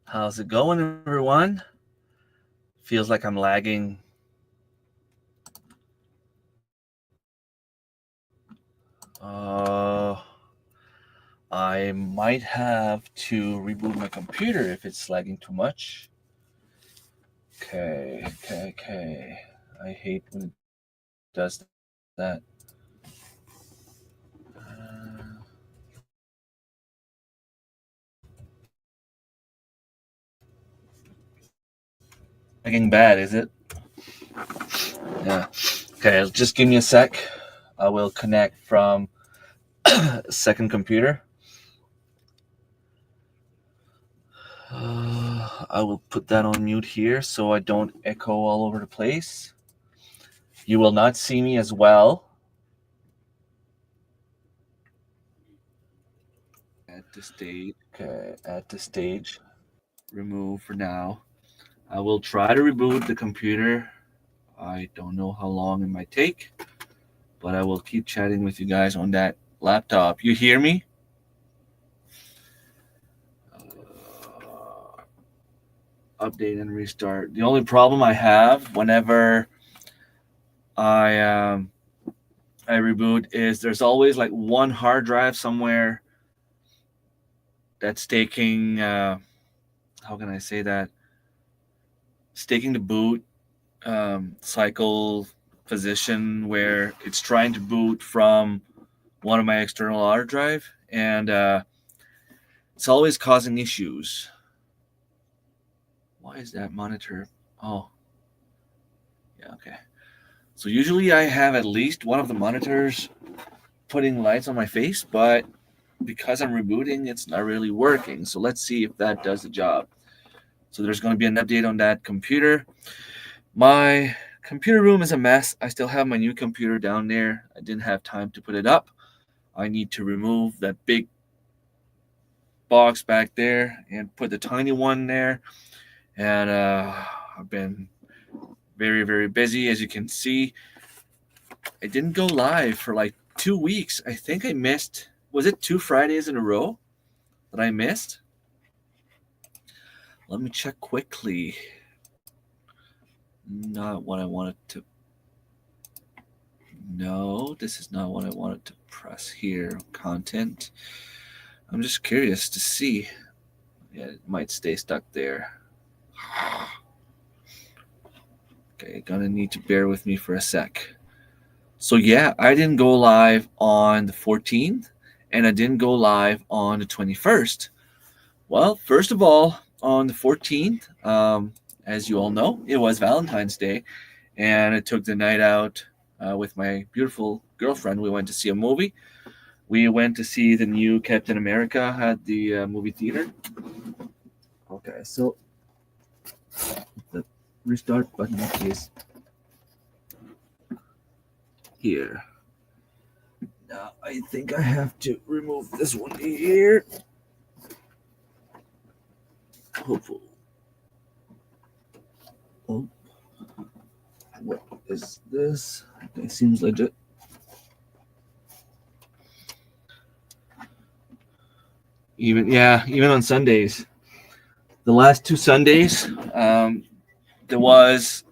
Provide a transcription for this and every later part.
How's it going, everyone? Feels like I'm lagging. I might have to reboot my computer if it's lagging too much. Okay. I hate when it does that. Lagging bad, is it? Yeah. Okay, just give me a sec. I will connect from a second computer. I will put that on mute here so I don't echo all over the place. You will not see me as well. At the stage. Remove for now. I will try to reboot the computer. I don't know how long it might take, but I will keep chatting with you guys on that laptop. You hear me? Update and restart. The only problem I have whenever I reboot is there's always like one hard drive somewhere that's taking how can I say that? It's taking the boot cycle position where it's trying to boot from one of my external hard drive, and it's always causing issues. Why is that monitor? Oh, yeah, okay. So usually I have at least one of the monitors putting lights on my face, but because I'm rebooting, it's not really working. So let's see if that does the job. So there's going to be an update on that computer. My computer room is a mess. I still have my new computer down there. I didn't have time to put it up. I need to remove that big box back there and put the tiny one there. And I've been very, very busy, as you can see. I didn't go live for like 2 weeks. I think I missed, was it 2 Fridays in a row that I missed? Let me check quickly. Not what I wanted to. No, this is not what I wanted to press here. Content. I'm just curious to see Yeah, it might stay stuck there. Okay, gonna need to bear with me for a sec. So yeah, I didn't go live on the 14th, and I didn't go live on the 21st. Well, first of all, on the 14th, as you all know, it was Valentine's Day, and I took the night out with my beautiful girlfriend. We went to see a movie. We went to see the new Captain America at the movie theater. Okay, so the restart button is here. Now I think I have to remove this one here. Hopefully. Oh, what is this? It seems legit. Even on Sundays. The last 2 Sundays, there was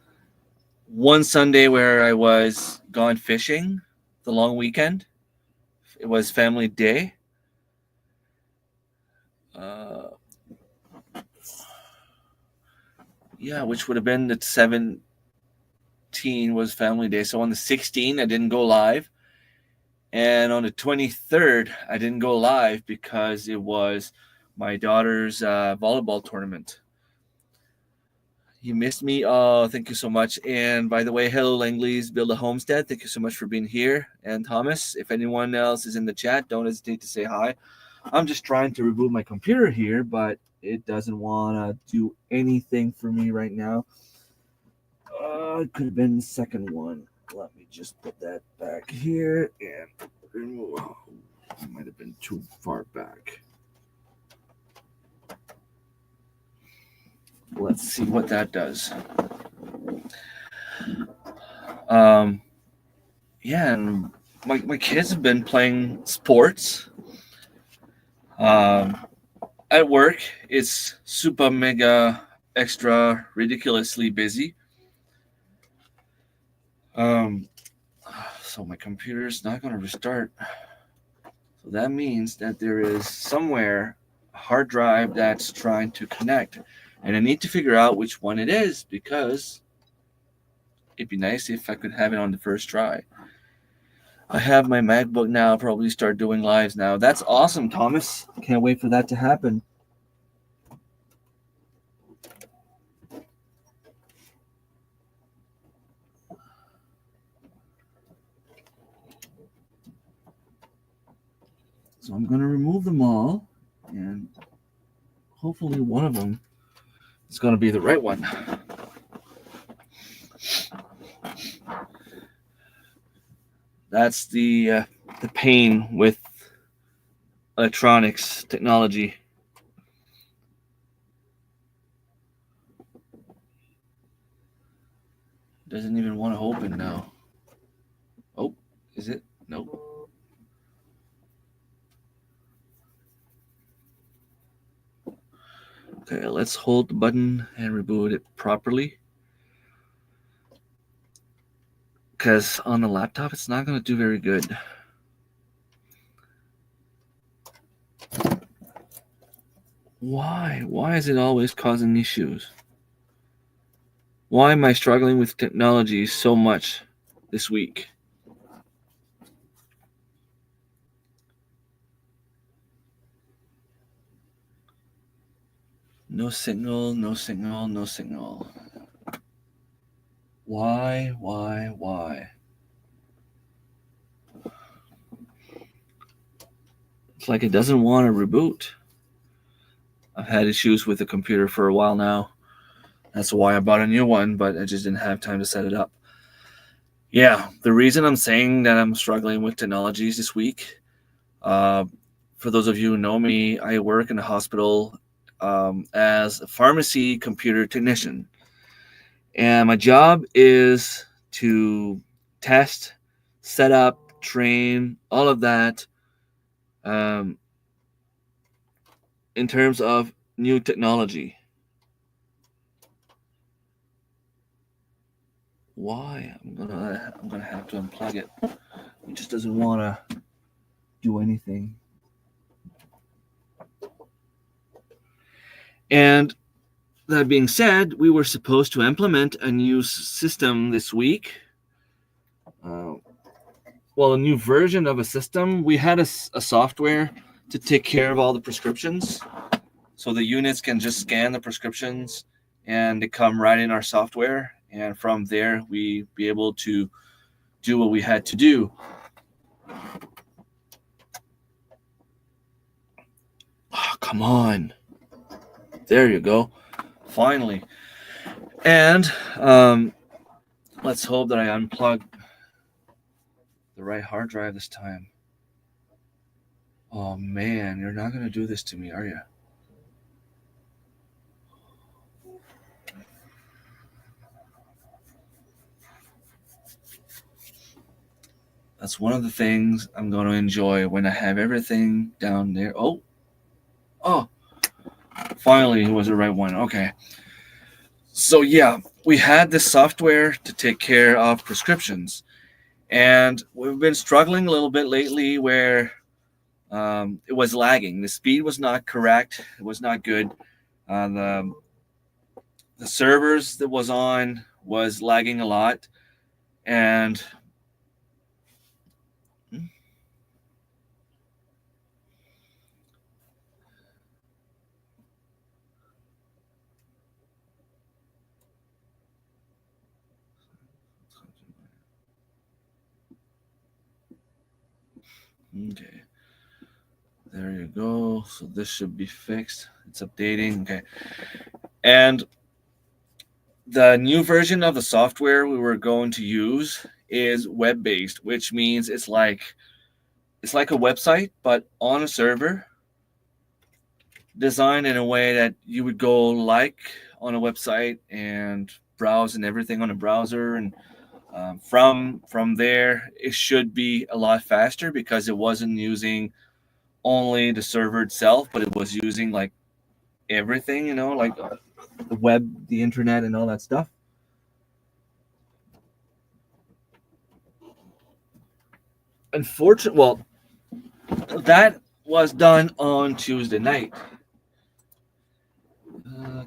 one Sunday where I was gone fishing, the long weekend. It was family day. Which would have been the 17 was family day. So on the 16th, I didn't go live. And on the 23rd, I didn't go live because it was my daughter's volleyball tournament. You missed me. Oh, thank you so much. And by the way, hello, Langley's Build a Homestead. Thank you so much for being here. And Thomas, if anyone else is in the chat, don't hesitate to say hi. I'm just trying to reboot my computer here, but it doesn't want to do anything for me right now. It could have been the second one. Let me just put that back here and remove. It might have been too far back. Let's see what that does. And my kids have been playing sports. At work, it's super mega extra ridiculously busy. So my computer's not going to restart. So that means that there is somewhere a hard drive that's trying to connect. And I need to figure out which one it is because it'd be nice if I could have it on the first try. I have my MacBook now. I'll probably start doing lives now. That's awesome, Thomas. Can't wait for that to happen. So I'm going to remove them all, and hopefully one of them is going to be the right one. That's the pain with electronics technology. Doesn't even want to open now. Oh, is it? Nope. Okay, let's hold the button and reboot it properly. Because on the laptop, it's not going to do very good. Why? Why is it always causing issues? Why am I struggling with technology so much this week? No signal, no signal, no signal. Why? It's like it doesn't want to reboot. I've had issues with the computer for a while now. That's why I bought a new one, but I just didn't have time to set it up. Yeah, the reason I'm saying that I'm struggling with technologies this week, for those of you who know me, I work in a hospital as a pharmacy computer technician. And my job is to test, set up, train, all of that in terms of new technology. Why? I'm gonna have to unplug it. It just doesn't want to do anything. And that being said, we were supposed to implement a new system this week. A new version of a system. We had a software to take care of all the prescriptions. So the units can just scan the prescriptions and they come right in our software. And from there, we be able to do what we had to do. Oh, come on. There you go. Finally. And let's hope that I unplug the right hard drive this time. Oh man, you're not going to do this to me, are you? That's one of the things I'm going to enjoy when I have everything down there. Oh, finally, it was the right one. Okay. So yeah, we had this software to take care of prescriptions. And we've been struggling a little bit lately where it was lagging. The speed was not correct. It was not good. The servers that was on was lagging a lot. And okay, there you go. So this should be fixed. It's updating. Okay. And the new version of the software we were going to use is web-based, which means it's like a website, but on a server, designed in a way that you would go like on a website and browse and everything on a browser. And from there, it should be a lot faster because it wasn't using only the server itself, but it was using like everything, like the web, the internet, and all that stuff. Unfortunately, well, that was done on Tuesday night.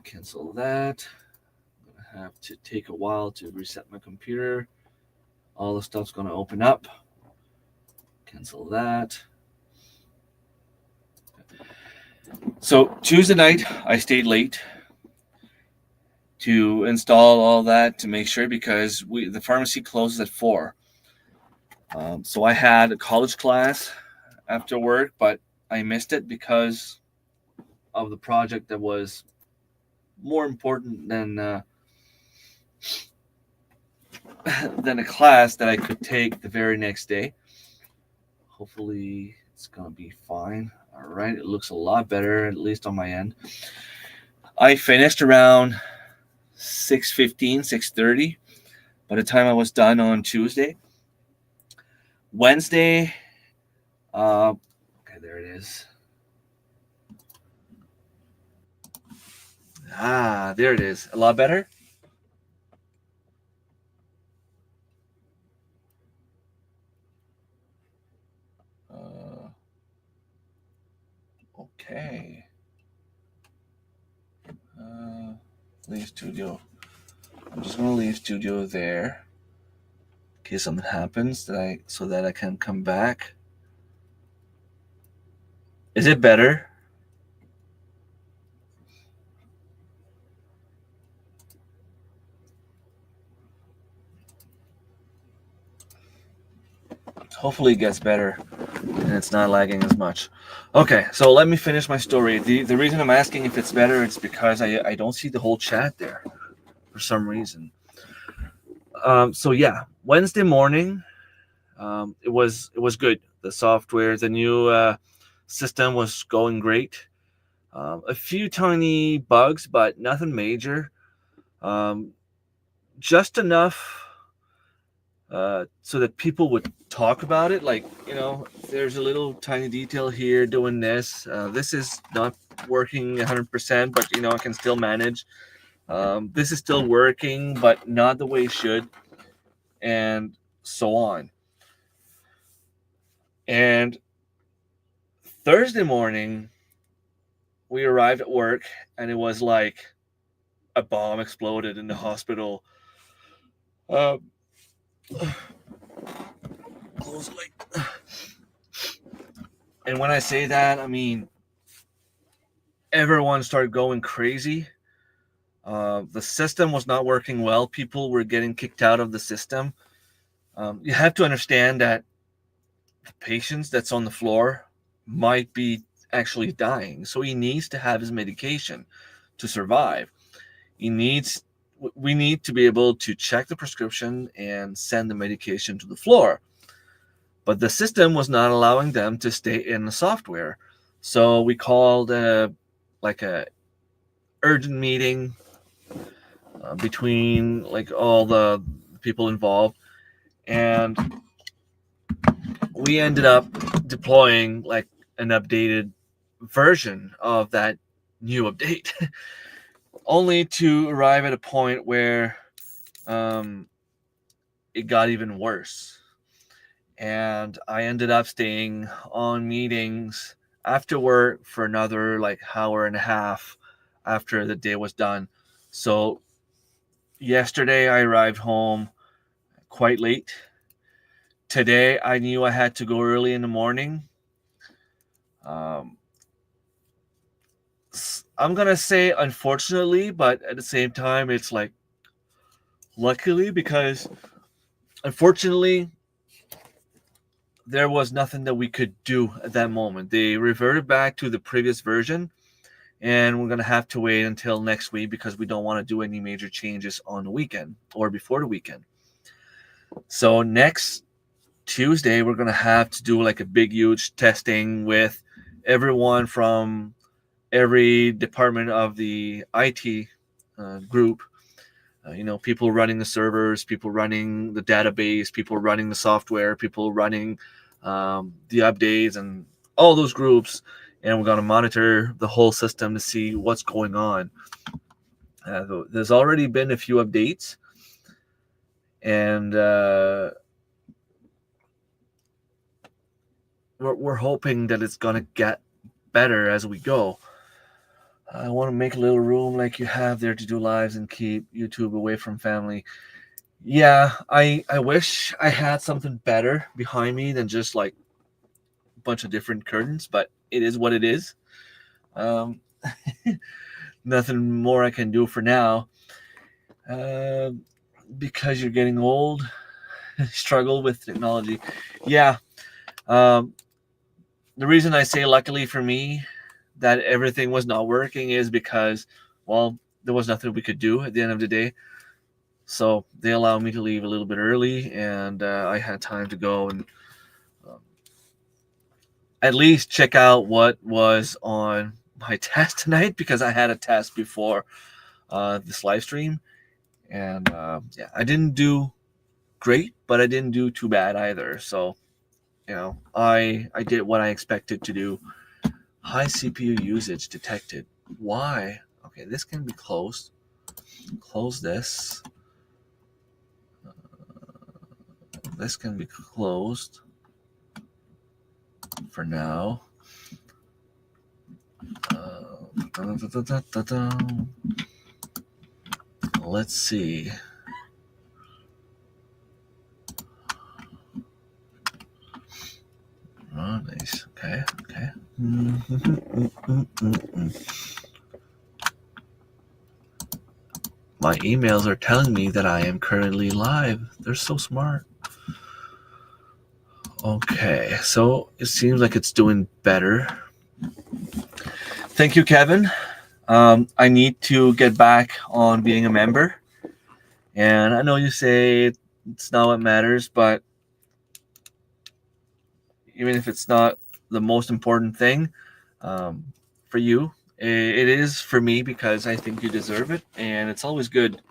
Cancel that. I'm gonna have to take a while to reset my computer. All the stuff's gonna open up. Cancel that. So Tuesday night, I stayed late to install all that to make sure because the pharmacy closes at 4. So I had a college class after work, but I missed it because of the project that was more important than a class that I could take the very next day. Hopefully it's gonna be fine. All right, it looks a lot better, at least on my end. I finished around 6:15, 6:30 by the time I was done on Tuesday. Wednesday, okay, there it is. There it is. A lot better. Okay. Leave studio. I'm just gonna leave studio there in case something happens so that I can come back. Is it better? Hopefully it gets better and it's not lagging as much. Okay, so let me finish my story. The reason I'm asking if it's better, it's because I don't see the whole chat there for some reason. So yeah, Wednesday morning, it was good. The software, the new system was going great. A few tiny bugs, but nothing major. Just enough so that people would talk about it. Like, there's a little tiny detail here doing this. This is not working 100%, but, I can still manage. This is still working, but not the way it should. And so on. And Thursday morning, we arrived at work, and it was like a bomb exploded in the hospital. Uh, close like, and when I say that, I mean everyone started going crazy. The system was not working well. People were getting kicked out of the system. You have to understand that the patient that's on the floor might be actually dying, so he needs to have his medication to survive. We need to be able to check the prescription and send the medication to the floor. But the system was not allowing them to stay in the software. So we called like a urgent meeting between like all the people involved, and we ended up deploying like an updated version of that new update, only to arrive at a point where it got even worse. And I ended up staying on meetings after work for another like hour and a half after the day was done. So yesterday I arrived home quite late. Today I knew I had to go early in the morning. I'm going to say unfortunately, but at the same time, it's like luckily, because unfortunately, there was nothing that we could do at that moment. They reverted back to the previous version, and we're going to have to wait until next week because we don't want to do any major changes on the weekend or before the weekend. So next Tuesday, we're going to have to do like a big, huge testing with everyone from every department of the IT group. People running the servers, people running the database, people running the software, people running the updates, and all those groups. And we're going to monitor the whole system to see what's going on. There's already been a few updates, and we're hoping that it's going to get better as we go. I want to make a little room like you have there to do lives and keep YouTube away from family. Yeah, I wish I had something better behind me than just like a bunch of different curtains, but it is what it is. Nothing more I can do for now. Because you're getting old, struggle with technology. Yeah. The reason I say luckily for me that everything was not working is because, well, there was nothing we could do at the end of the day. So they allowed me to leave a little bit early, and I had time to go and at least check out what was on my test tonight, because I had a test before this live stream. And yeah, I didn't do great, but I didn't do too bad either. So, I did what I expected to do. High CPU usage detected. Why? Okay, this can be closed. Close this. This can be closed for now. Let's see. Oh, nice. Okay. My emails are telling me that I am currently live. They're so smart. Okay, so it seems like it's doing better. Thank you, Kevin. I need to get back on being a member. And I know you say it's not what matters, but even if it's not the most important thing for you, it is for me, because I think you deserve it. And it's always good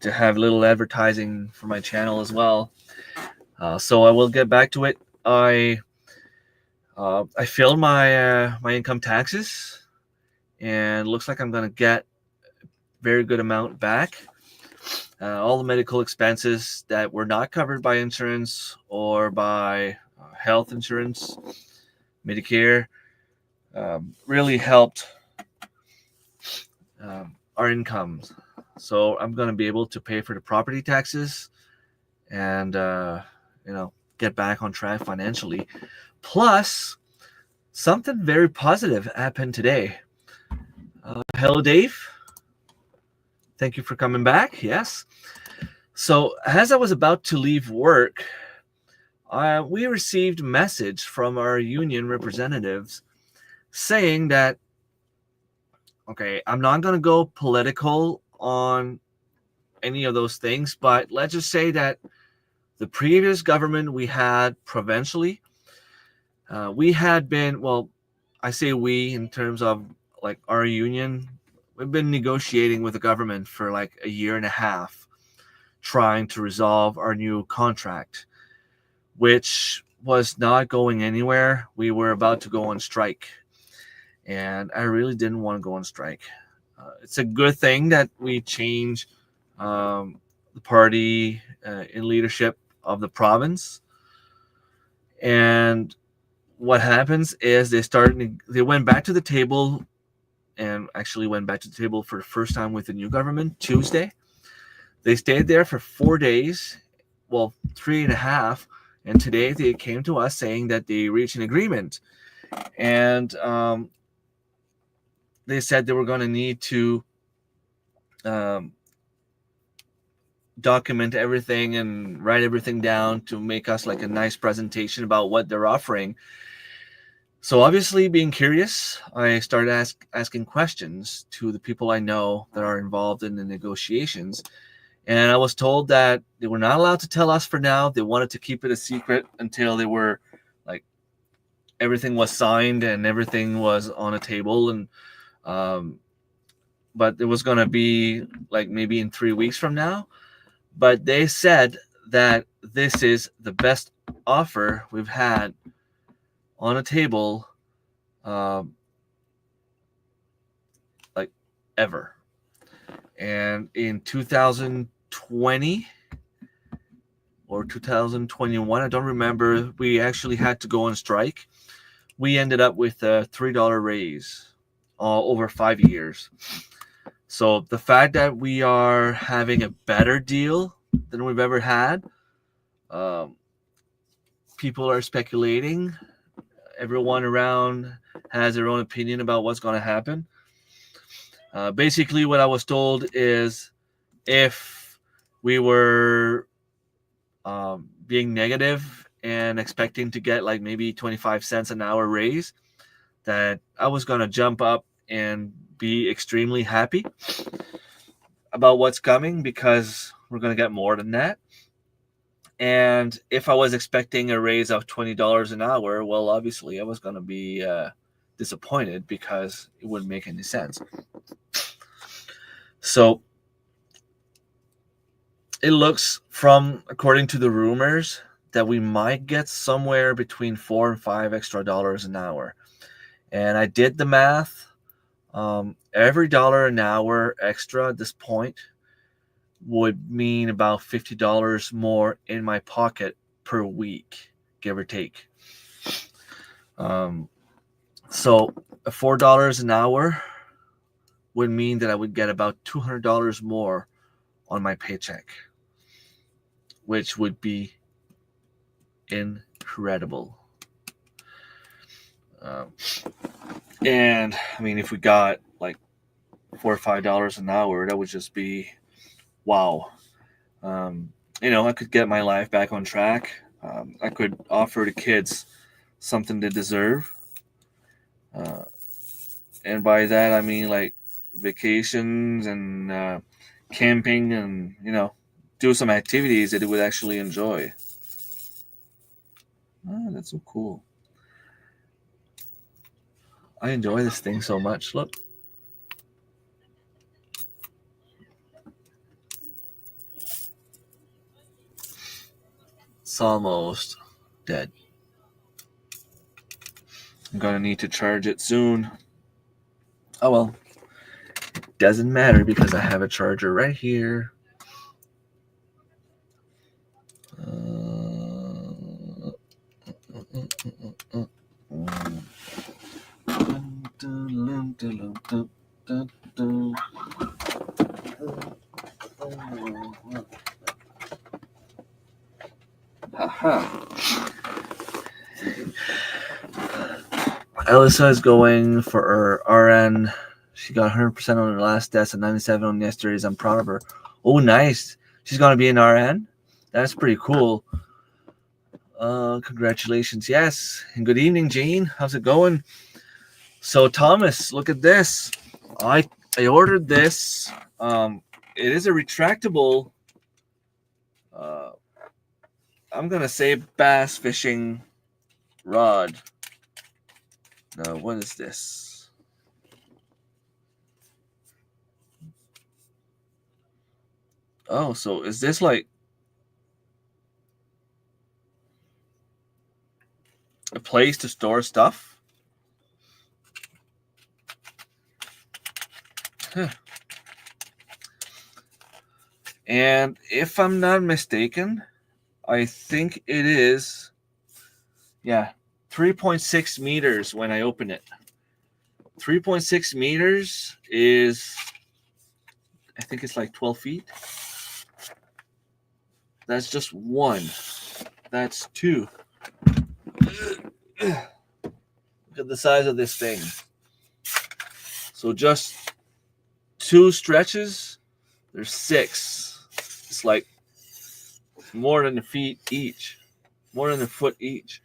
to have little advertising for my channel as well. So I will get back to it. I filed my income taxes, and looks like I'm going to get a very good amount back. All the medical expenses that were not covered by insurance or by health insurance, Medicare, really helped our incomes. So I'm going to be able to pay for the property taxes and, get back on track financially. Plus, something very positive happened today. Hello, Dave. Thank you for coming back. Yes. So as I was about to leave work, we received a message from our union representatives saying that, okay, I'm not going to go political on any of those things, but let's just say that the previous government we had provincially, we had been, well, I say we in terms of like our union, we've been negotiating with the government for like a year and a half, trying to resolve our new contract, which was not going anywhere. We were about to go on strike, and I really didn't want to go on strike. It's a good thing that we change the party in leadership of the province. And what happens is they went back to the table, and actually went back to the table for the first time with the new government Tuesday. They stayed there for 4 days, well, 3.5, and today they came to us saying that they reached an agreement. And they said they were going to need to document everything and write everything down to make us like a nice presentation about what they're offering. So obviously, being curious, I started asking questions to the people I know that are involved in the negotiations. And I was told that they were not allowed to tell us for now. They wanted to keep it a secret until they were like everything was signed and everything was on a table. And but it was going to be like maybe in 3 weeks from now. But they said that this is the best offer we've had on a table like ever. And in 2020 or 2021, I don't remember, we actually had to go on strike. We ended up with a $3 raise over 5 years. So the fact that we are having a better deal than we've ever had, people are speculating. Everyone around has their own opinion about what's going to happen. Basically, what I was told is if we were being negative and expecting to get like maybe 25 cents an hour raise, that I was going to jump up and be extremely happy about what's coming because we're going to get more than that. And if I was expecting a raise of $20 an hour, well, obviously I was going to be disappointed because it wouldn't make any sense. So it looks according to the rumors, that we might get somewhere between $4 and $5 extra an hour. And I did the math. Every dollar an hour extra at this point would mean about $50 more in my pocket per week, give or take. So $4 an hour would mean that I would get about $200 more on my paycheck, which would be incredible. And I mean, if we got like $4 or $5 an hour, that would just be wow. I could get my life back on track. I could offer the kids something they deserve. And by that, I mean like vacations and camping and, do some activities that they would actually enjoy. Oh, that's so cool. I enjoy this thing so much. Look. It's almost dead. I'm going to need to charge it soon. Oh, well. It doesn't matter because I have a charger right here. Dun, dun. Haha. Alyssa is going for her RN. She got 100% on her last test and 97 on yesterday's. I'm proud of her. Oh, nice. She's going to be an RN? That's pretty cool. Congratulations. Yes. And good evening, Jane. How's it going? So, Thomas, look at this. I ordered this. It is a retractable, I'm going to say bass fishing rod. Now, what is this? Oh, so is this like a place to store stuff? Huh. And if I'm not mistaken, I think it is, 3.6 meters when I open it. 3.6 meters is, I think it's like 12 feet. That's just one. That's two. Look at the size of this thing. So just two stretches, there's 6. It's like more than a feet each. More than a foot each.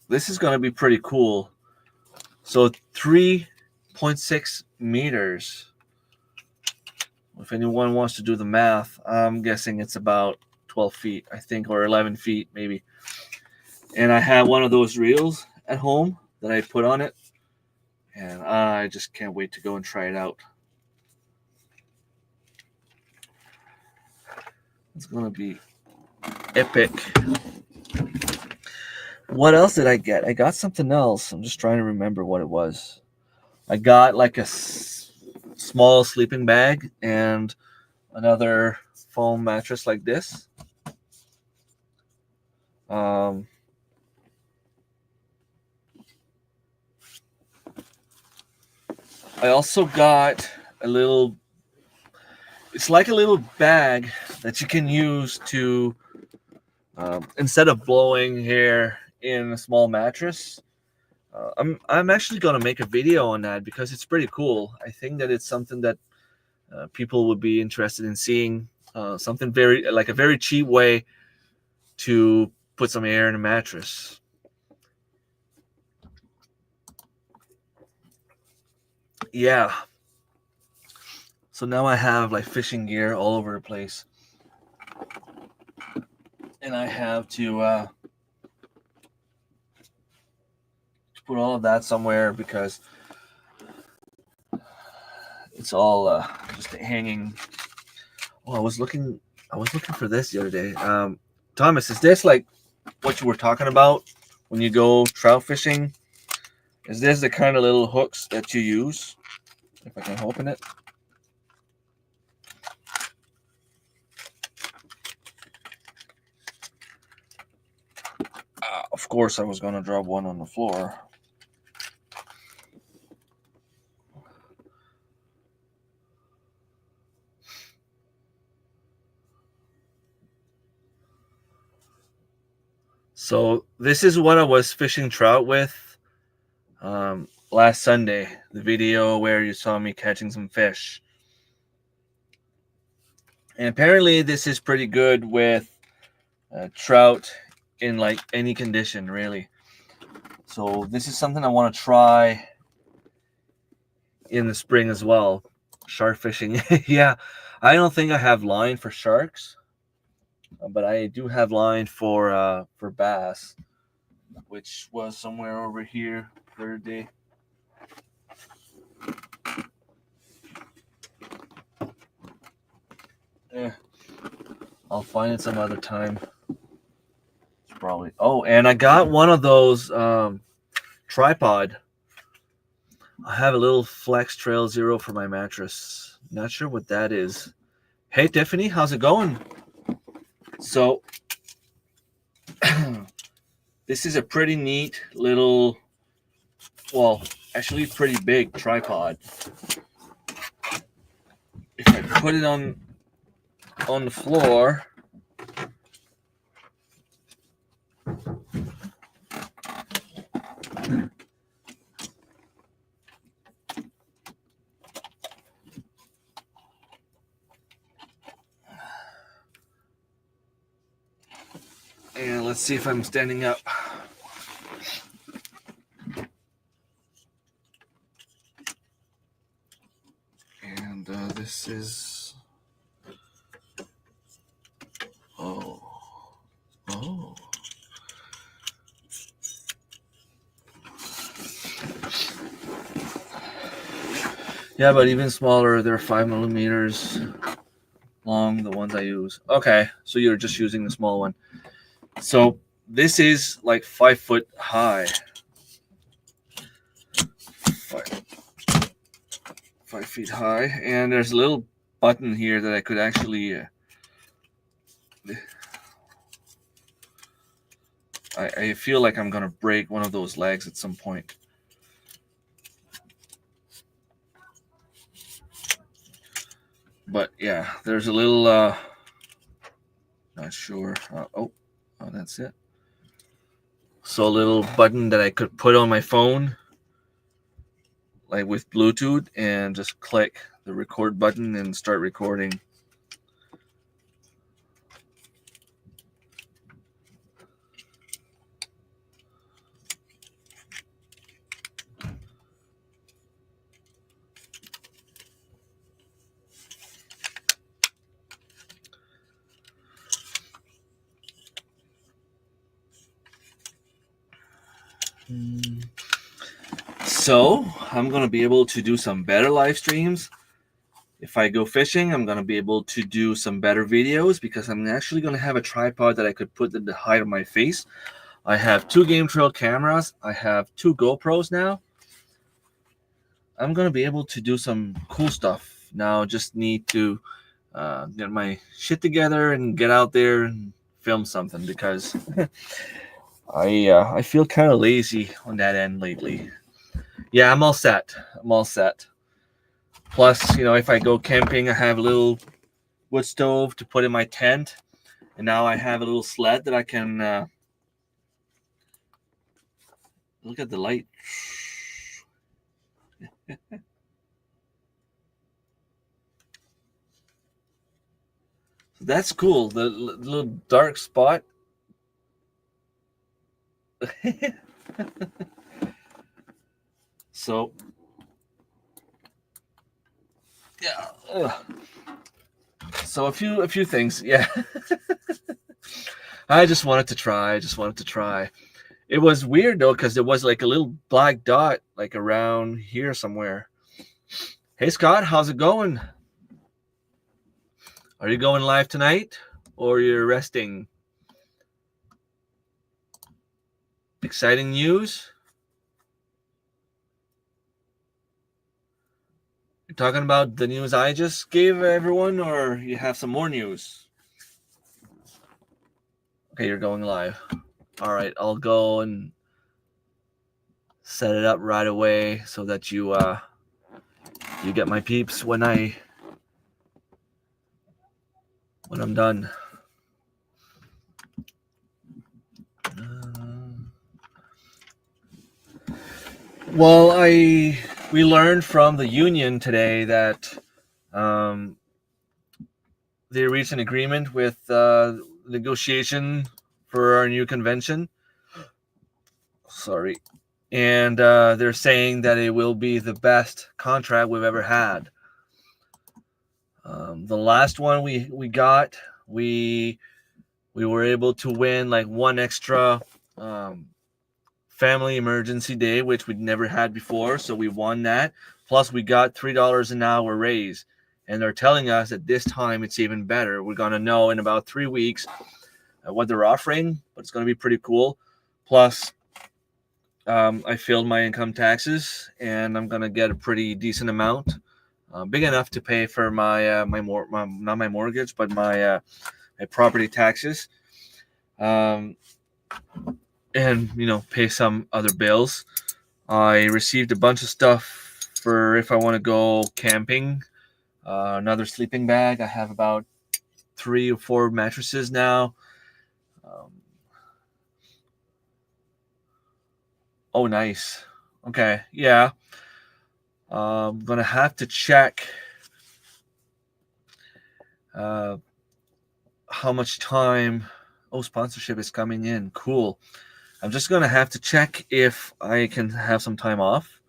This is going to be pretty cool. So 3.6 meters. If anyone wants to do the math, I'm guessing it's about 12 feet, I think, or 11 feet maybe. And I have one of those reels at home that I put on it. And I just can't wait to go and try it out. It's going to be epic. What else did I get? I got something else. I'm just trying to remember what it was. I got like a small sleeping bag and another foam mattress like this. I also got a little, it's like a little bag that you can use to, instead of blowing hair in a small mattress. I'm actually going to make a video on that because it's pretty cool. I think that it's something that people would be interested in seeing. Something like a very cheap way to put some air in a mattress. Yeah. So now I have like fishing gear all over the place. And I have to put all of that somewhere because it's all just hanging. Oh, I was looking for this the other day. Thomas, is this like what you were talking about when you go trout fishing? Is this the kind of little hooks that you use? If I can open it. Of course, I was going to drop one on the floor. So this is what I was fishing trout with last Sunday, the video where you saw me catching some fish. And apparently this is pretty good with trout in like any condition, really. So this is something I want to try in the spring as well. Shark fishing. Yeah, I don't think I have line for sharks, but I do have line for bass, which was somewhere over here the other day. I'll find it some other time. It's probably. Oh, and I got one of those tripod. I have a little Flex Trail Zero for my mattress. Not sure what that is. Hey, Tiffany, how's it going? So, this is a pretty neat little well, actually pretty big tripod. If I put it on the floor, and let's see if I'm standing up. And this is, oh. Yeah, but even smaller, they're 5 millimeters long, the ones I use. Okay, so you're just using the small one. So this is like 5 foot high. 5 feet high, and there's a little button here that I could actually I feel like I'm gonna break one of those legs at some point. But yeah, there's a little not sure. Oh, that's it. So a little button that I could put on my phone, like with Bluetooth, and just click the record button and start recording. So I'm going to be able to do some better live streams. If I go fishing, I'm going to be able to do some better videos because I'm actually going to have a tripod that I could put at the height of my face. I have 2 Game Trail cameras. I have 2 GoPros now. I'm going to be able to do some cool stuff. Now just need to get my shit together and get out there and film something because I feel kind of lazy on that end lately. Yeah, I'm all set. Plus, if I go camping, I have a little wood stove to put in my tent. And now I have a little sled that I can look at the light. That's cool. The little dark spot. So, yeah. So a few things. Yeah. I just wanted to try. It was weird though because there was like a little black dot like around here somewhere. Hey Scott, how's it going? Are you going live tonight or you're resting? Exciting news? You're talking about the news I just gave everyone, or you have some more news? Okay, you're going live. All right, I'll go and set it up right away so that you get my peeps when I'm done. Well, we learned from the union today that they reached an agreement with negotiation for our new convention. Sorry. And they're saying that it will be the best contract we've ever had. The last one we got, we were able to win like one extra family emergency day, which we'd never had before. So we won that. Plus we got $3 an hour raise. And they're telling us that this time it's even better. We're going to know in about 3 weeks what they're offering, but it's going to be pretty cool. Plus, I filed my income taxes, and I'm going to get a pretty decent amount, big enough to pay for my not my mortgage, but my property taxes, and pay some other bills. I received a bunch of stuff for if I want to go camping. Another sleeping bag. I have about 3 or 4 mattresses now. Oh, nice. Okay, yeah. I'm gonna have to check how much time. Oh, sponsorship is coming in. Cool. I'm just gonna have to check if I can have some time off.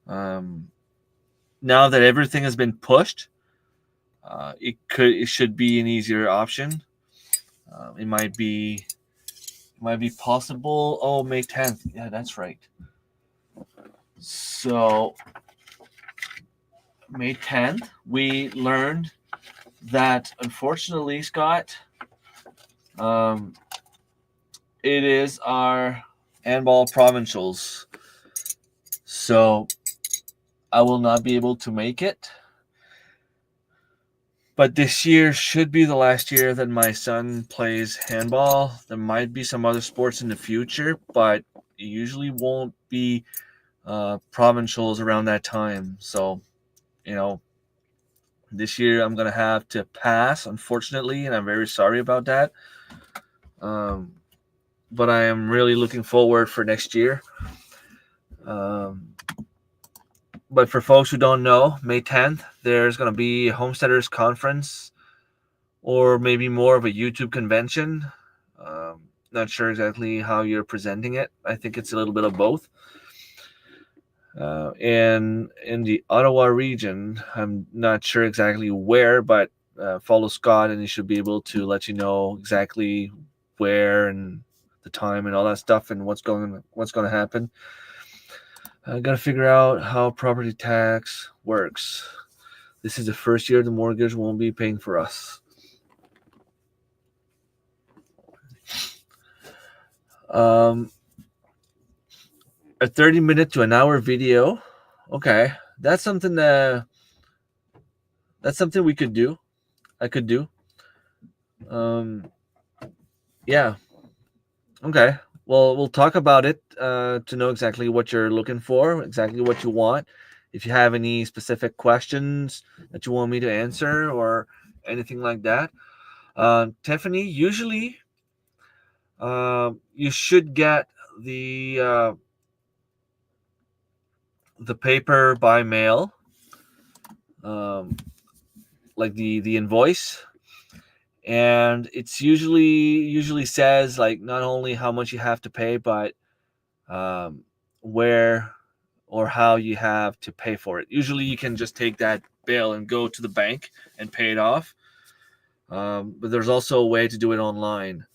Now that everything has been pushed, it should be an easier option. It might be possible. Oh, May 10th. Yeah, that's right. So May 10th, we learned that unfortunately, Scott, it is our handball provincials. So I will not be able to make it. But this year should be the last year that my son plays handball. There might be some other sports in the future, but it usually won't be provincials around that time. So, this year I'm going to have to pass, unfortunately, and I'm very sorry about that. But I am really looking forward for next year. But for folks who don't know, May 10th, there's going to be a Homesteaders Conference, or maybe more of a YouTube convention. Not sure exactly how you're presenting it. I think it's a little bit of both. And in the Ottawa region, I'm not sure exactly where, but follow Scott and he should be able to let you know exactly where and the time and all that stuff and what's going to happen. I got to figure out how property tax works. This is the first year the mortgage won't be paying for us. A 30-minute to an hour video. Okay, that's something we could do. I could do. Yeah. Okay. Well, we'll talk about it to know exactly what you're looking for, exactly what you want. If you have any specific questions that you want me to answer or anything like that. Tiffany, usually you should get the paper by mail, like the invoice, and it's usually says like not only how much you have to pay, but where or how you have to pay for it. Usually you can just take that bill and go to the bank and pay it off. But there's also a way to do it online.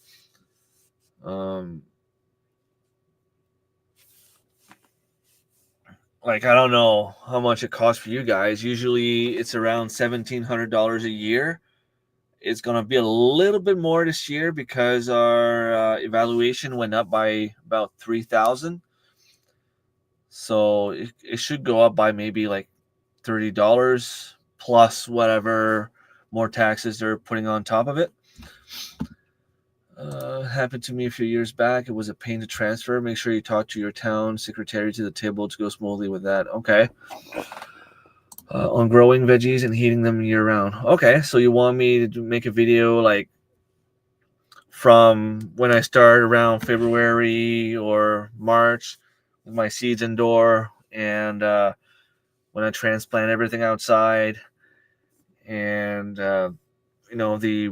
Like, I don't know how much it costs for you guys. Usually it's around $1,700 a year. It's going to be a little bit more this year because our evaluation went up by about $3,000. So it should go up by maybe like $30 plus whatever more taxes they're putting on top of it. Happened to me a few years back. It was a pain to transfer. Make sure you talk to your town secretary to the table to go smoothly with that. Okay. On growing veggies and heating them year round. Okay, so you want me to make a video like from when I start around February or March with my seeds indoor, and when I transplant everything outside, and the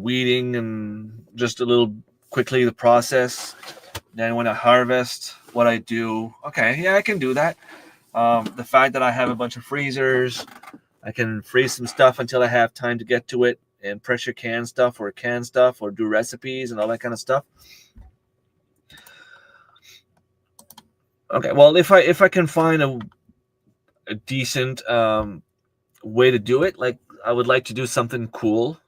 weeding and just a little quickly the process. Then when I harvest, what I do. Okay, yeah, I can do that. The fact that I have a bunch of freezers, I can freeze some stuff until I have time to get to it and pressure can stuff or do recipes and all that kind of stuff. Okay, well, if I can find a decent way to do it, like I would like to do something cool.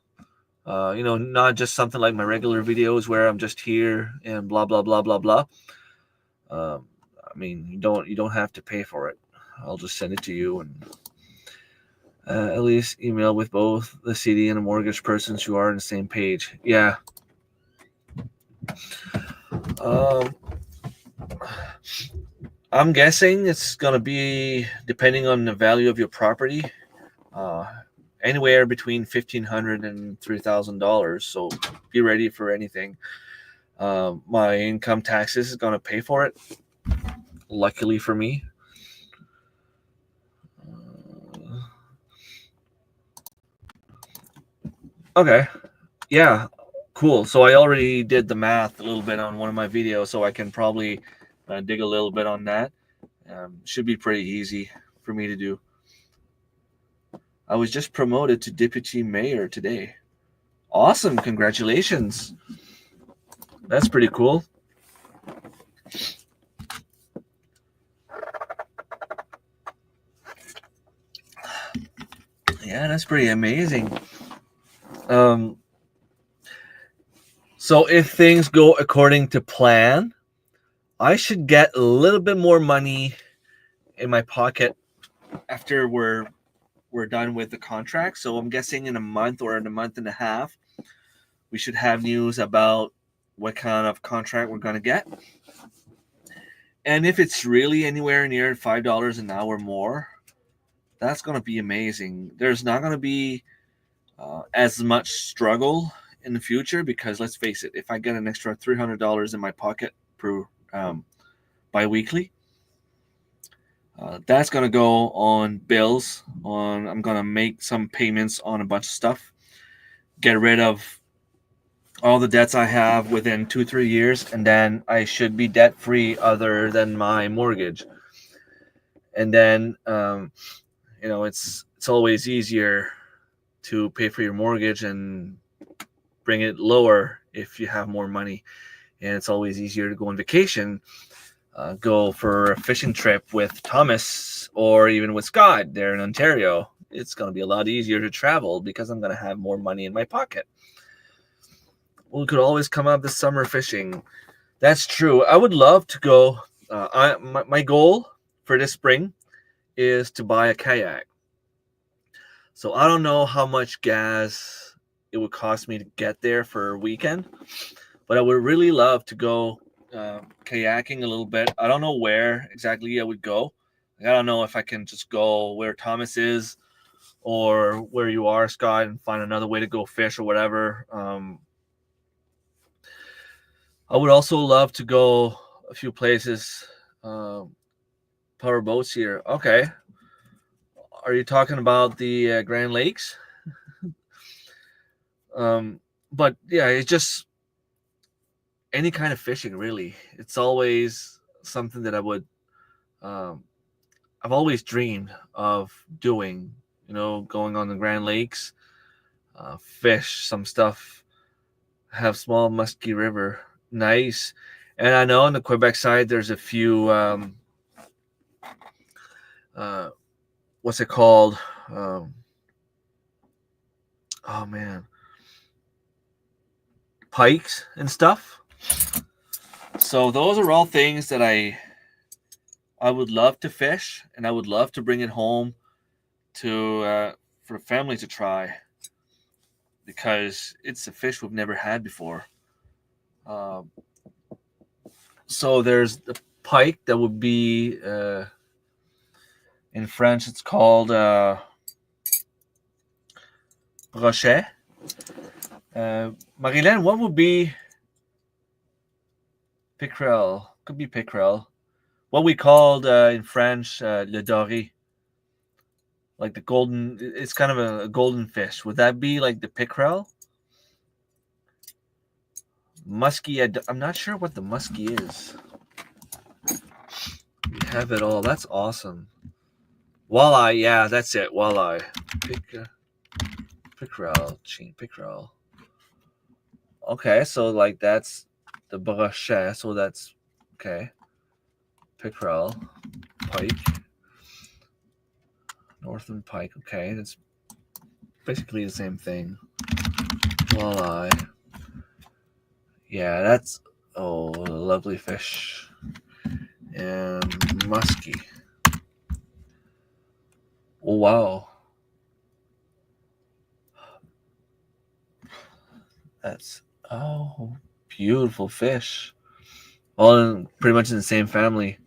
Not just something like my regular videos where I'm just here and blah blah blah blah blah. I mean, you don't have to pay for it. I'll just send it to you, and at least email with both the CD and the mortgage persons who are on the same page. Yeah. I'm guessing it's gonna be, depending on the value of your property, anywhere between $1,500 and $3,000. So be ready for anything. My income taxes is gonna pay for it. Luckily for me. Okay. Yeah. Cool. So I already did the math a little bit on one of my videos, so I can probably dig a little bit on that. Should be pretty easy for me to do. I was just promoted to deputy mayor today. Awesome. Congratulations. That's pretty cool. Yeah, that's pretty amazing. So if things go according to plan, I should get a little bit more money in my pocket after we're done with the contract. So I'm guessing in a month or in a month and a half, we should have news about what kind of contract we're going to get. And if it's really anywhere near $5 an hour more, that's going to be amazing. There's not going to be as much struggle in the future, because let's face it, if I get an extra $300 in my pocket per bi-weekly, that's going to go on bills. I'm going to make some payments on a bunch of stuff, get rid of all the debts I have within 2-3 years, and then I should be debt free other than my mortgage. And then it's always easier to pay for your mortgage and bring it lower if you have more money. And it's always easier to go on vacation, go for a fishing trip with Thomas or even with Scott there in Ontario. It's going to be a lot easier to travel because I'm going to have more money in my pocket. We could always come up this summer fishing. That's true. I would love to go. My goal for this spring is to buy a kayak. So I don't know how much gas it would cost me to get there for a weekend, but I would really love to go kayaking a little bit. I don't know where exactly I would go. I don't know if I can just go where Thomas is or where you are, Scott, and find another way to go fish or whatever. I would also love to go a few places. Power boats here. Okay. Are you talking about the Grand Lakes? But yeah, it's just any kind of fishing, really. It's always something that I've always dreamed of doing, going on the Grand Lakes, fish some stuff, have small musky river. Nice. And I know on the Quebec side, there's a few, what's it called? Oh man, pikes and stuff. So those are all things that I would love to fish, and I would love to bring it home to for family to try, because it's a fish we've never had before. So there's the pike that would be in French. It's called brochet. Marilyn, what would be pickerel? Could be pickerel. What we called in French le doré, like the golden. It's kind of a golden fish. Would that be like the pickerel? Musky. I'm not sure what the musky is. We have it all. That's awesome. Walleye. Yeah, that's it. Walleye. Pickerel. Pickerel. Okay, so like that's the brochet. So that's okay. Pickerel. Pike. Northern pike. Okay, that's basically the same thing. Walleye. Yeah, that's a lovely fish. And musky. Oh, wow. That's beautiful fish. All pretty much in the same family.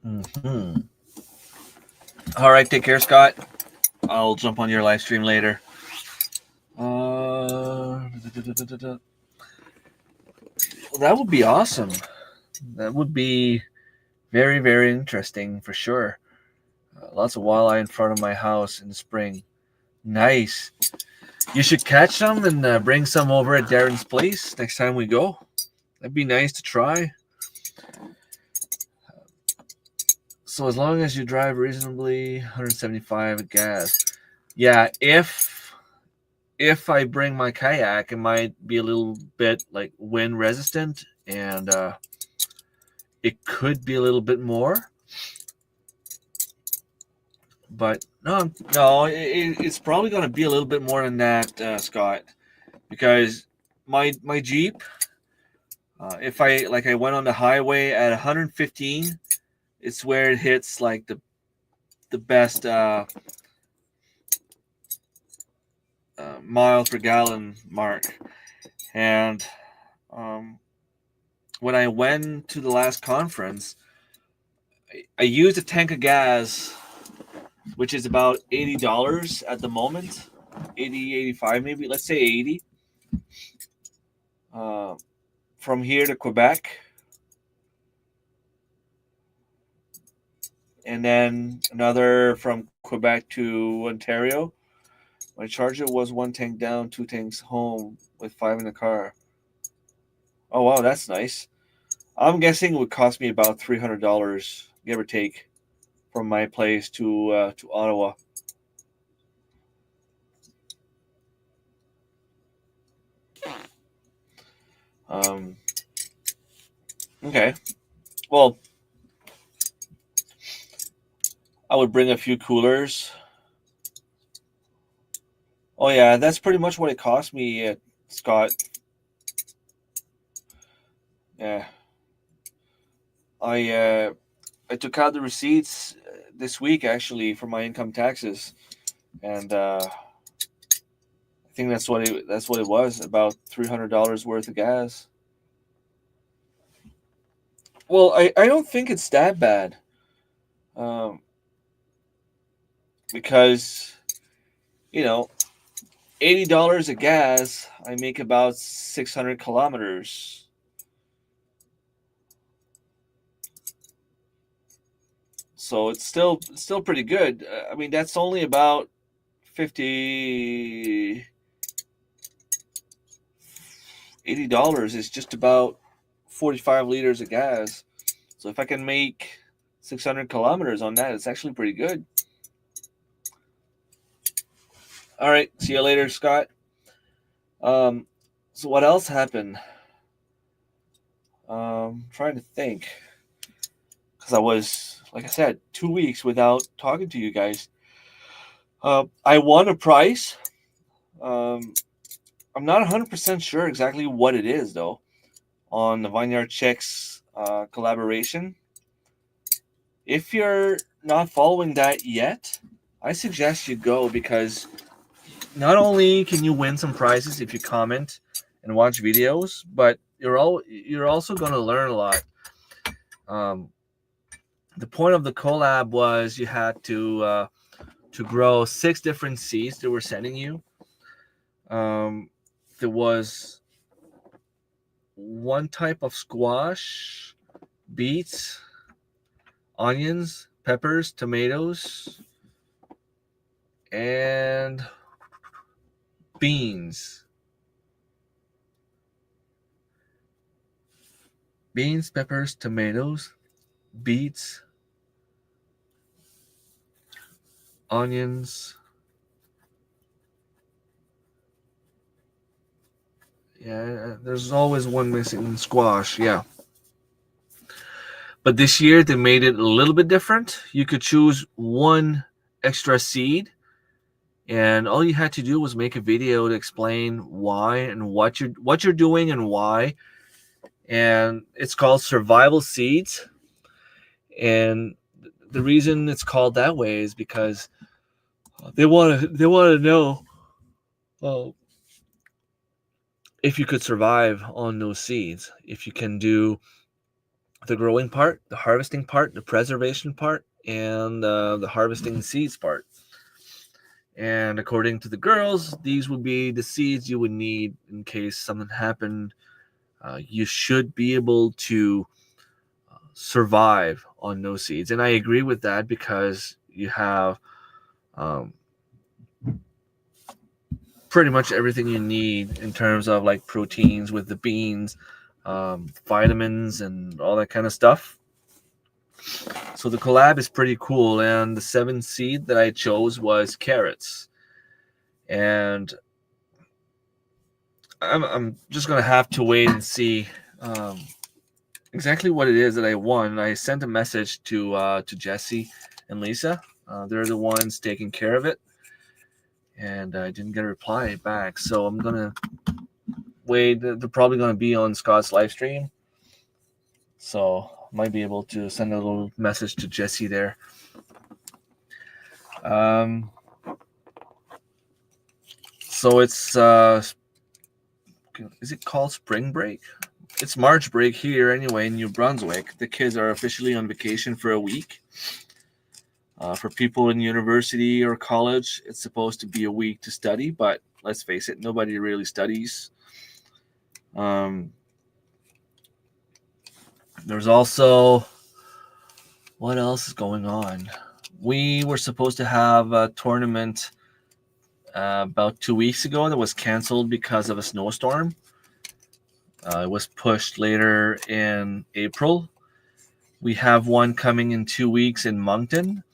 Mm-hmm. All right, take care, Scott. I'll jump on your live stream later. That would be awesome. That would be very, very interesting for sure. Lots of walleye in front of my house in the spring. Nice. You should catch some and bring some over at Darren's place next time we go. That'd be nice to try. So as long as you drive reasonably, 175 gas. Yeah, if I bring my kayak, it might be a little bit like wind resistant, and it could be a little bit more. But no, it's probably going to be a little bit more than that, Scott, because my Jeep, if I went on the highway at 115, it's where it hits like the best mile per gallon mark. And when I went to the last conference, I used a tank of gas, which is about $80 at the moment. 80, 85 maybe. Let's say 80. From here to Quebec. And then another from Quebec to Ontario. My charger was 1 tank down, 2 tanks home with 5 in the car. Oh, wow, that's nice. I'm guessing it would cost me about $300, give or take, from my place to Ottawa. Okay. Well, I would bring a few coolers. Oh yeah, that's pretty much what it cost me, Scott. Yeah. I took out the receipts this week actually for my income taxes, and I think that's what it was, about $300 worth of gas. Well, I don't think it's that bad, because $80 of gas, I make about 600 kilometers. So it's still pretty good. I mean, that's only about 50, $80 is just about 45 liters of gas. So if I can make 600 kilometers on that, it's actually pretty good. All right. See you later, Scott. So what else happened? Trying to think. Because I was, like I said, 2 weeks without talking to you guys. I won a prize. I'm not 100% sure exactly what it is, though, on the Vineyard Chicks collaboration. If you're not following that yet, I suggest you go, because not only can you win some prizes if you comment and watch videos, but you're also going to learn a lot. The point of the collab was you had to grow 6 different seeds that we're sending you. There was 1 type of squash, beets, onions, peppers, tomatoes, and beans. Beans, peppers, tomatoes, beets, onions. Yeah, there's always one missing, squash. Yeah. But this year they made it a little bit different. You could choose 1 extra seed, and all you had to do was make a video to explain why and what you're doing and why. And it's called Survival Seeds. And the reason it's called that way is because they want to know if you could survive on those seeds, if you can do the growing part, the harvesting part, the preservation part, and the harvesting seeds part. And according to the girls, these would be the seeds you would need in case something happened. You should be able to survive on those seeds. And I agree with that because you have pretty much everything you need in terms of like proteins with the beans, vitamins, and all that kind of stuff. So the collab is pretty cool, and the 7th seed that I chose was carrots. And I'm just gonna have to wait and see exactly what it is that I won. I sent a message to Jesse and Lisa. They're the ones taking care of it, and I didn't get a reply back. So I'm gonna wait. They're probably gonna be on Scott's live stream, so might be able to send a little message to Jesse there. So it's is it called spring break? It's March break here anyway in New Brunswick. The kids are officially on vacation for a week. For people in university or college, it's supposed to be a week to study, but let's face it, nobody really studies. There's also, what else is going on? We were supposed to have a tournament about 2 weeks ago that was canceled because of a snowstorm. It was pushed later in April. We have one coming in 2 weeks in Moncton.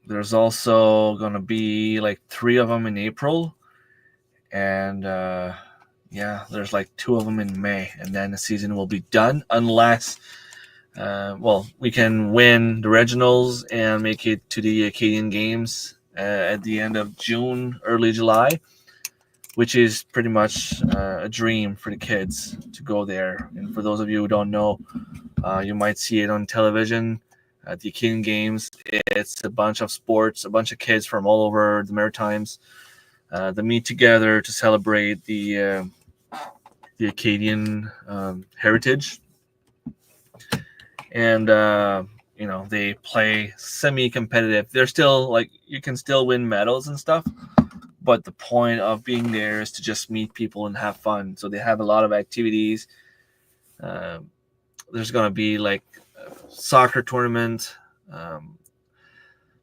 There's also going to be like 3 of them in April. And there's like 2 of them in May. And then the season will be done unless, we can win the regionals and make it to the Acadian Games at the end of June, early July, which is pretty much a dream for the kids to go there. And for those of you who don't know, you might see it on television at the Acadian Games. It's a bunch of sports, a bunch of kids from all over the Maritimes that meet together to celebrate the Acadian heritage. And, they play semi-competitive. They're still, like, you can still win medals and stuff. But the point of being there is to just meet people and have fun. So they have a lot of activities. There's going to be like a soccer tournament,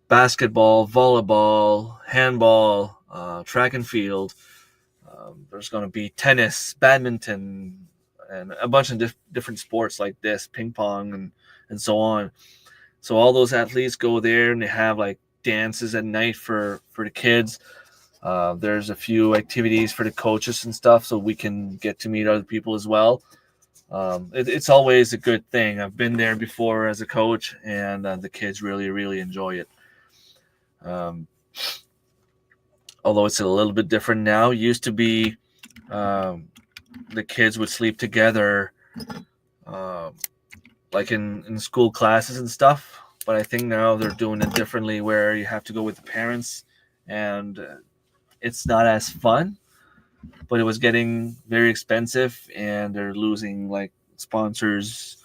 basketball, volleyball, handball, track and field. There's going to be tennis, badminton, and a bunch of different sports like this, ping pong and so on. So all those athletes go there and they have like dances at night for the kids. There's a few activities for the coaches and stuff, so we can get to meet other people as well. It's always a good thing. I've been there before as a coach, and the kids really, really enjoy it. Although it's a little bit different now. It used to be the kids would sleep together like in school classes and stuff. But I think now they're doing it differently where you have to go with the parents, and it's not as fun, but it was getting very expensive, and they're losing like sponsors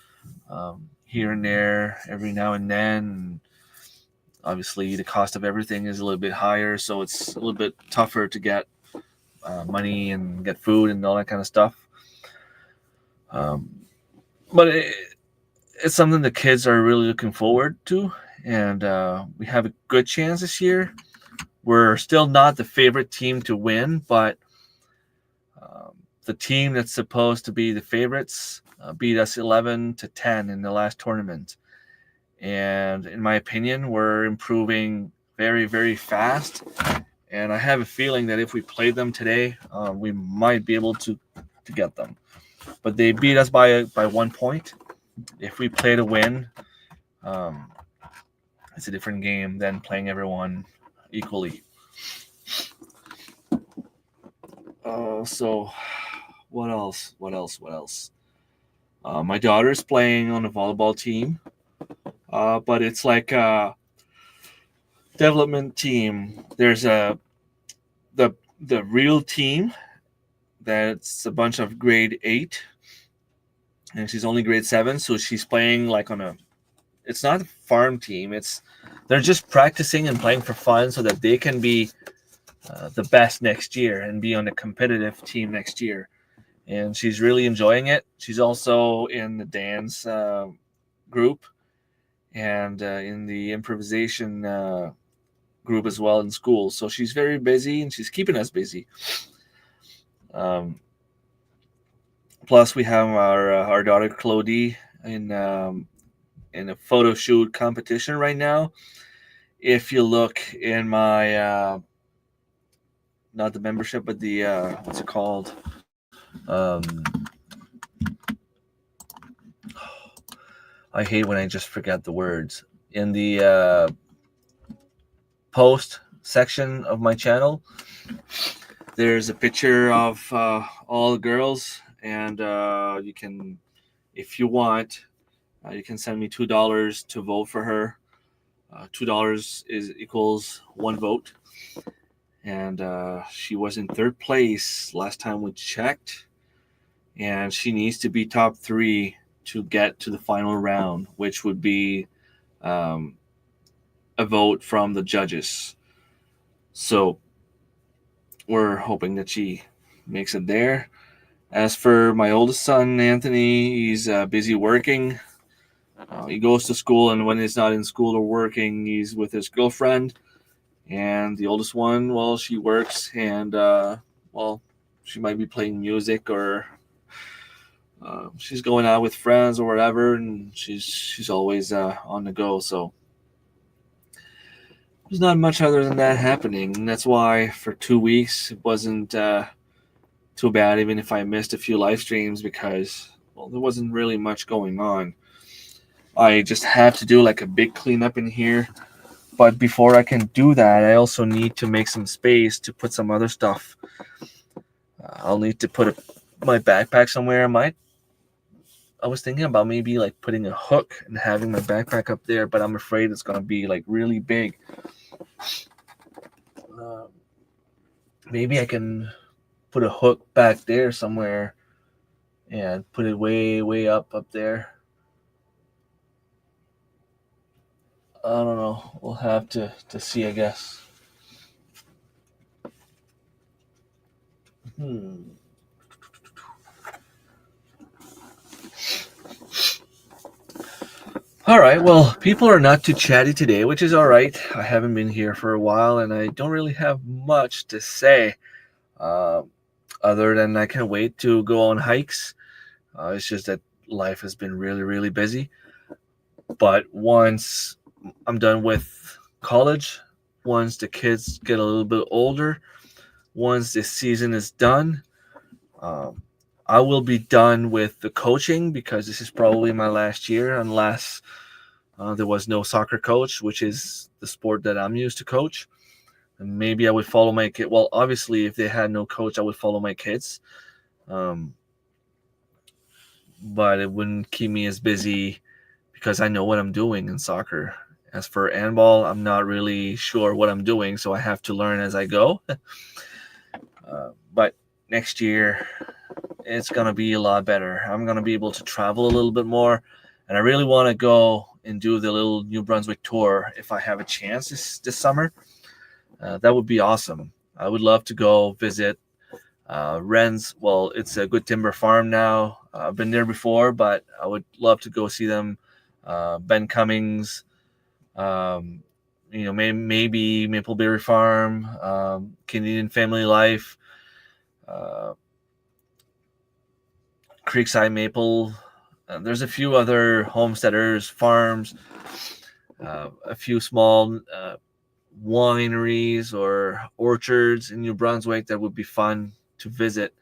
here and there every now and then. And obviously, the cost of everything is a little bit higher, so it's a little bit tougher to get money and get food and all that kind of stuff. But it's something the kids are really looking forward to, and we have a good chance this year. We're still not the favorite team to win, but the team that's supposed to be the favorites beat us 11-10 in the last tournament. And in my opinion, we're improving very, very fast. And I have a feeling that if we played them today, we might be able to get them. But they beat us by 1 point. If we play to win, it's a different game than playing everyone equally. So what else? My daughter's playing on a volleyball team, but it's like a development team. There's the the real team. That's a bunch of grade 8, and she's only grade 7, so she's playing like on a. It's not a farm team. They're just practicing and playing for fun so that they can be the best next year and be on a competitive team next year. And she's really enjoying it. She's also in the dance group and in the improvisation group as well in school. So she's very busy and she's keeping us busy. Plus, we have our daughter Claudie in a photo shoot competition right now. If you look in my not the membership, but the what's it called? I hate when I just forget the words. In the post section of my channel, there's a picture of all the girls, and you can, if you want, you can send me $2 to vote for her. $2 equals one vote, and she was in 3rd place last time we checked, and she needs to be top 3 to get to the final round, which would be a vote from the judges. So we're hoping that she makes it there. As for my oldest son, Anthony, he's busy working. He goes to school, and when he's not in school or working, he's with his girlfriend. And the oldest one, well, she works, and well, she might be playing music, or she's going out with friends or whatever, and she's always on the go. So there's not much other than that happening, and that's why for 2 weeks it wasn't too bad, even if I missed a few live streams, because well, there wasn't really much going on. I just have to do like a big cleanup in here, but before I can do that, I also need to make some space to put some other stuff. I'll need to put my backpack somewhere. I was thinking about maybe like putting a hook and having my backpack up there, but I'm afraid it's gonna be like really big. Maybe I can put a hook back there somewhere and put it way up there. I don't know. We'll have to see, I guess. All right. Well, people are not too chatty today, which is all right. I haven't been here for a while, and I don't really have much to say, other than I can't wait to go on hikes. It's just that life has been really busy. But once I'm done with college, once the kids get a little bit older, once this season is done, I will be done with the coaching, because this is probably my last year, unless there was no soccer coach, which is the sport that I'm used to coach. And maybe I would follow my kid. Well, obviously, if they had no coach, I would follow my kids. But it wouldn't keep me as busy, because I know what I'm doing in soccer. As for handball, I'm not really sure what I'm doing, so I have to learn as I go. But next year, it's going to be a lot better. I'm going to be able to travel a little bit more, and I really want to go and do the little New Brunswick tour if I have a chance this summer. That would be awesome. I would love to go visit Wren's. Well, it's a Good Timber Farm now. I've been there before, but I would love to go see them. Ben Cummings, maybe Mapleberry Farm, Canadian Family Life, Creekside Maple. There's a few other homesteaders, farms, a few small wineries or orchards in New Brunswick that would be fun to visit.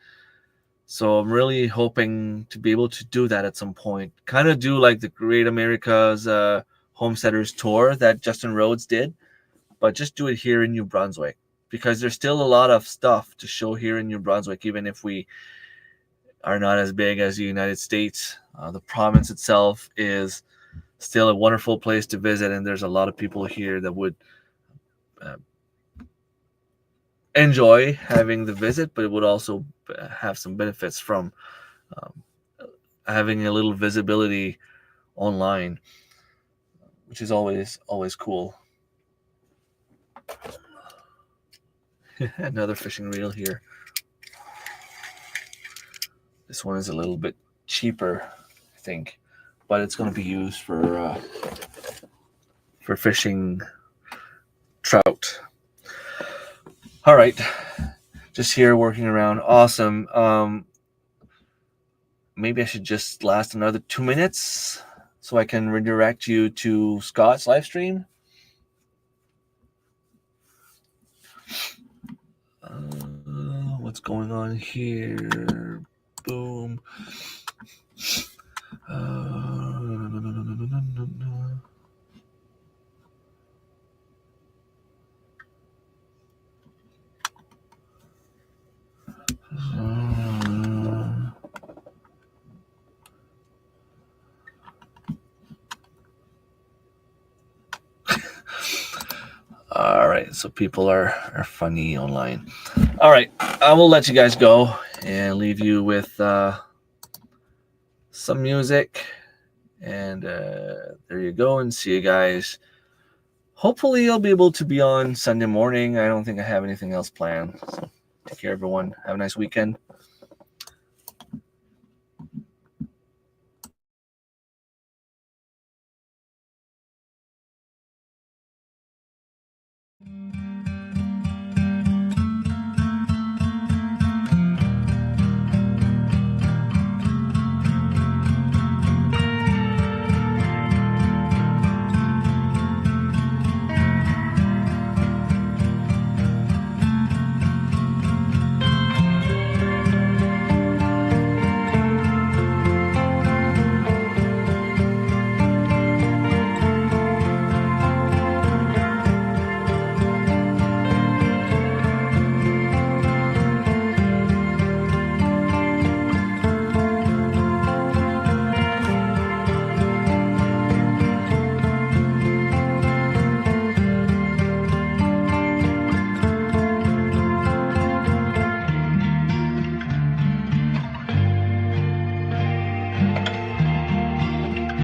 So I'm really hoping to be able to do that at some point. Kind of do like the Great America's Homesteaders Tour that Justin Rhodes did, but just do it here in New Brunswick, because there's still a lot of stuff to show here in New Brunswick, even if we are not as big as the United States. The province itself is still a wonderful place to visit, and there's a lot of people here that would enjoy having the visit, but it would also have some benefits from having a little visibility online, which is always cool. Another fishing reel here. This one is a little bit cheaper, I think, but it's going to be used for fishing trout. All right, just here working around. Awesome. Maybe I should just last another 2 minutes so I can redirect you to Scott's live stream. What's going on here? Boom. All right, so people are funny online. All right, I will let you guys go and leave you with some music. And there you go, and see you guys. Hopefully I'll be able to be on Sunday morning. I don't think I have anything else planned. So take care, everyone. Have a nice weekend.